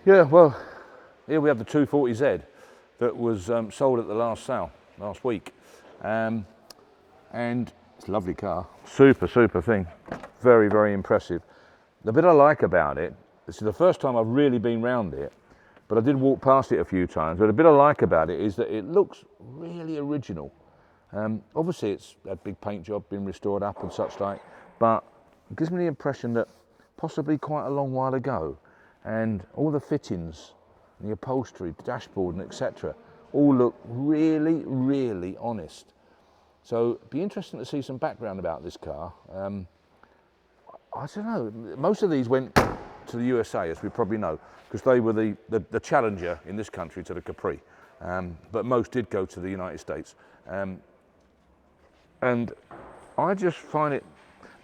Yeah, well, here we have the 240Z that was sold at the last sale last week. And it's a lovely car, super thing, very impressive. The bit I like about it, this is the first time I've really been round it, but I did walk past it a few times, but the bit I like about it is that it looks really original. Obviously it's a big paint job, been restored up and such like, but it gives me the impression that possibly quite a long while ago, and all the fittings, the upholstery, the dashboard and etc. all look really honest. So it'd be interesting to see some background about this car. I don't know, most of these went to the USA, as we probably know, because they were the challenger in this country to the Capri, but most did go to the United States. And I just find it,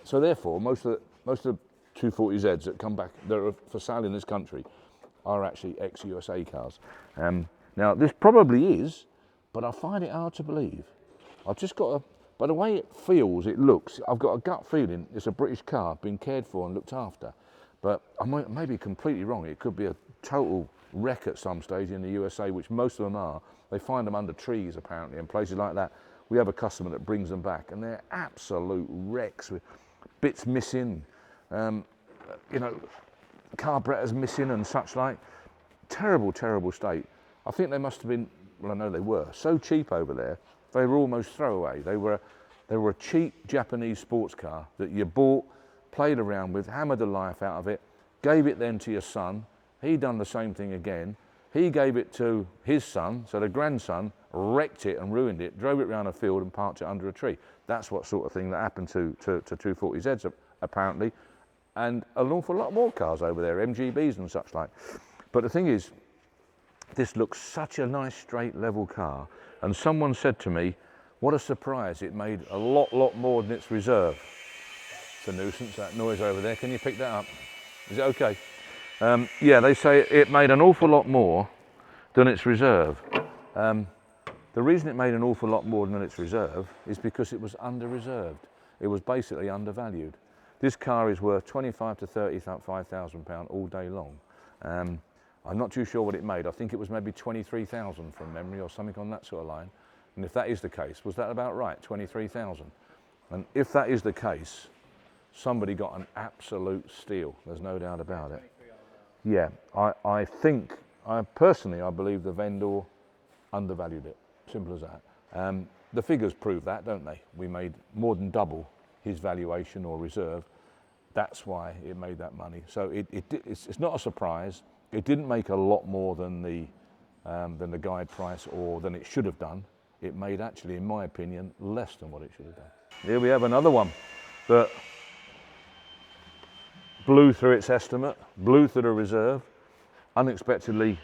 so therefore most of the 240Zs that come back, that are for sale in this country, are actually ex-USA cars. Now this probably is, but I find it hard to believe. I've just got a, by the way it feels, it looks, I've got a gut feeling it's a British car, being cared for and looked after. But I may be completely wrong. It could be a total wreck at some stage in the USA, which most of them are. They find them under trees apparently and places like that. We have a customer that brings them back and they're absolute wrecks with bits missing, you know, carburetors missing and such like. Terrible state. I think they must have been, well I know they were, so cheap over there, they were almost throwaway. They were a cheap Japanese sports car that you bought, played around with, hammered the life out of it, gave it then to your son. He done the same thing again. He gave it to his son, so the grandson wrecked it and ruined it, drove it around a field and parked it under a tree. That's what sort of thing that happened to 240Zs apparently, and an awful lot more cars over there, MGBs and such like. But the thing is, this looks such a nice straight level car, and someone said to me, what a surprise, it made a lot more than its reserve. It's a nuisance, that noise over there. Can you pick that up? Is it okay? Yeah, they say it made an awful lot more than its reserve. The reason it made an awful lot more than its reserve is because it was under-reserved. It was basically undervalued. This car is worth 25 to 35,000 pounds all day long. I'm not too sure what it made. I think it was maybe 23,000 from memory or something on that sort of line. And if that is the case, was that about right, 23,000? And if that is the case, somebody got an absolute steal. There's no doubt about it. Yeah, I personally believe the vendor undervalued it. Simple as that. The figures prove that, don't they? We made more than double his valuation or reserve. That's why it made that money. So it's not a surprise. It didn't make a lot more than the guide price or than it should have done. It made actually, in my opinion, less than what it should have done. Here we have another one that blew through its estimate, blew through the reserve, unexpectedly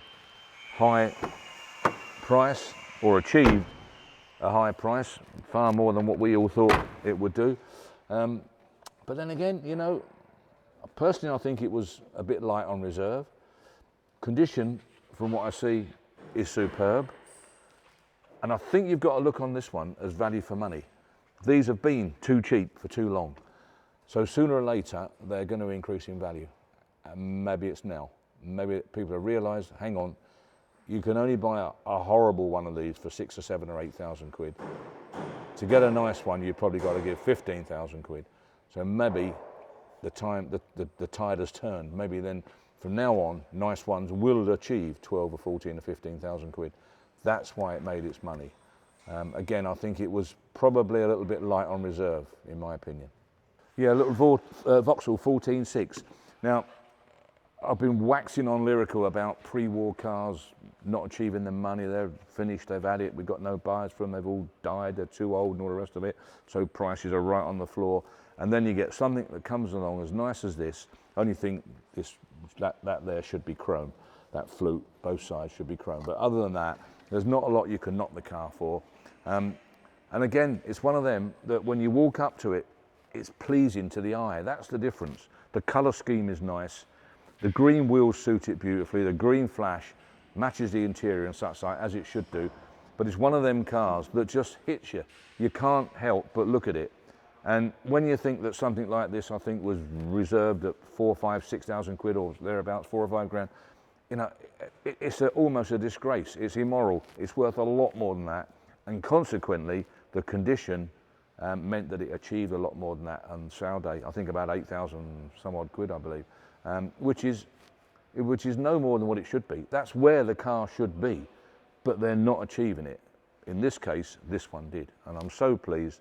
high price, or achieved a high price, far more than what we all thought it would do. But then again, you know, personally I think it was a bit light on reserve. Condition, from what I see, is superb. And I think you've got to look on this one as value for money. These have been too cheap for too long. So sooner or later, they're going to increase in value. And maybe it's now. Maybe people have realised, hang on, you can only buy a horrible one of these for 6 or 7 or 8,000 quid. To get a nice one, you've probably got to give 15,000 quid. So maybe the tide has turned. Maybe then, from now on, nice ones will achieve 12 or 14 or 15,000 quid. That's why it made its money. Again, I think it was probably a little bit light on reserve, in my opinion. Yeah, a little Vauxhall 14.6. Now, I've been waxing on lyrical about pre-war cars not achieving the money. They're finished, they've had it, we've got no buyers for them, they've all died, they're too old and all the rest of it, so prices are right on the floor. And then you get something that comes along as nice as this. Only thing that there should be chrome. That flute, both sides should be chrome. But other than that, there's not a lot you can knock the car for. And again, it's one of them that when you walk up to it, it's pleasing to the eye. That's the difference. The colour scheme is nice. The green wheels suit it beautifully. The green flash matches the interior and such like, as it should do. But it's one of them cars that just hits you. You can't help but look at it. And when you think that something like this, I think, was reserved at 4, 5, 6,000 quid or thereabouts, 4 or 5 grand, you know, it's almost a disgrace. It's immoral. It's worth a lot more than that, and consequently, the condition meant that it achieved a lot more than that on sale day. I think about 8,000 some odd quid, I believe, which is no more than what it should be. That's where the car should be, but they're not achieving it. In this case, this one did, and I'm so pleased.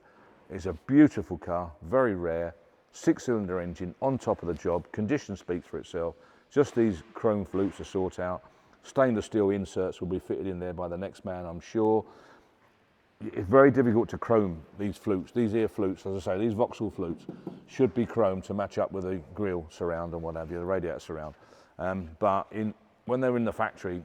It's a beautiful car, very rare, 6-cylinder engine on top of the job. Condition speaks for itself. Just these chrome flutes to sort out. Stainless steel inserts will be fitted in there by the next man, I'm sure. It's very difficult to chrome these flutes. These ear flutes, as I say, these Vauxhall flutes should be chromed to match up with the grille surround and what have you, the radiator surround. But when they were in the factory,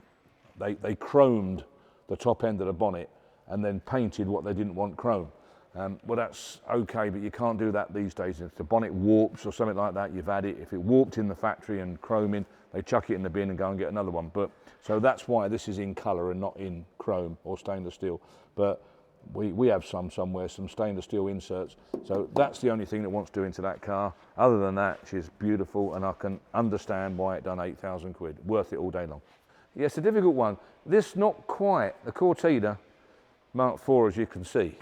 they chromed the top end of the bonnet and then painted what they didn't want chrome. Well, that's okay, but you can't do that these days. If the bonnet warps or something like that, you've had it. If it warped in the factory and chroming, they chuck it in the bin and go and get another one. But so that's why this is in colour and not in chrome or stainless steel. But we have somewhere, some stainless steel inserts. So that's the only thing that wants doing to that car. Other than that, she's beautiful, and I can understand why it done 8,000 quid. Worth it all day long. Yeah, it's a difficult one. This not quite the Cortina Mark IV, as you can see.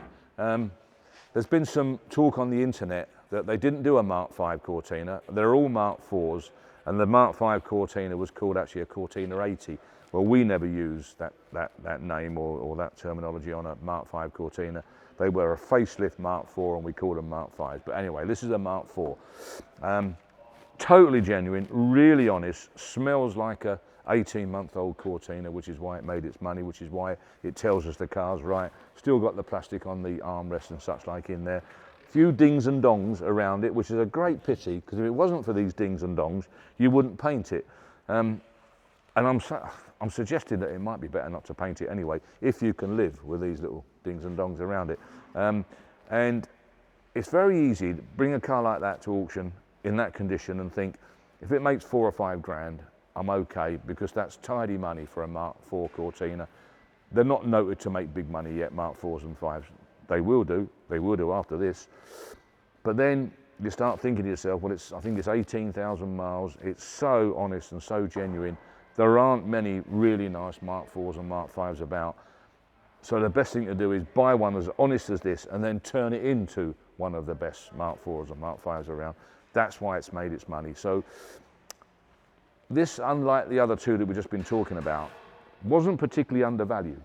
There's been some talk on the internet that they didn't do a Mark V Cortina. They're all Mark IVs, and the Mark V Cortina was called actually a Cortina 80. Well, we never used that name or that terminology on a Mark V Cortina. They were a facelift Mark IV, and we called them Mark Vs. But anyway, this is a Mark IV. Totally genuine, really honest, smells like a 18-month-old Cortina, which is why it made its money, which is why it tells us the car's right. Still got the plastic on the armrests and such like in there. Few dings and dongs around it, which is a great pity, because if it wasn't for these dings and dongs, you wouldn't paint it. And I'm suggesting that it might be better not to paint it anyway, if you can live with these little dings and dongs around it. And it's very easy to bring a car like that to auction in that condition and think, if it makes 4 or 5 grand, I'm okay, because that's tidy money for a Mark IV Cortina. They're not noted to make big money yet, Mark IVs and 5s. They will do after this. But then you start thinking to yourself, well, I think it's 18,000 miles. It's so honest and so genuine. There aren't many really nice Mark IVs and Mark Vs about. So the best thing to do is buy one as honest as this and then turn it into one of the best Mark IVs and Mark Vs around. That's why it's made its money. So this, unlike the other two that we've just been talking about, wasn't particularly undervalued.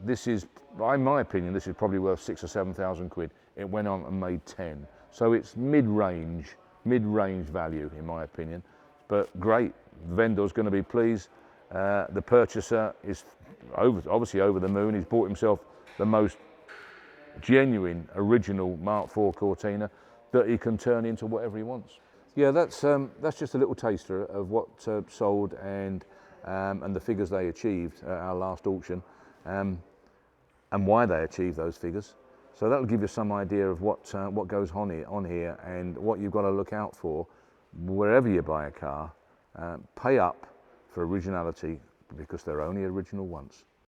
This is, in my opinion, this is probably worth 6,000 or 7,000 quid. It went on and made 10. So it's mid-range value, in my opinion. But great, the vendor's going to be pleased. The purchaser is obviously over the moon. He's bought himself the most genuine, original Mark IV Cortina that he can turn into whatever he wants. Yeah, that's just a little taster of what sold and the figures they achieved at our last auction, and why they achieved those figures. So that'll give you some idea of what goes on here and what you've got to look out for wherever you buy a car. Pay up for originality, because they're only original once.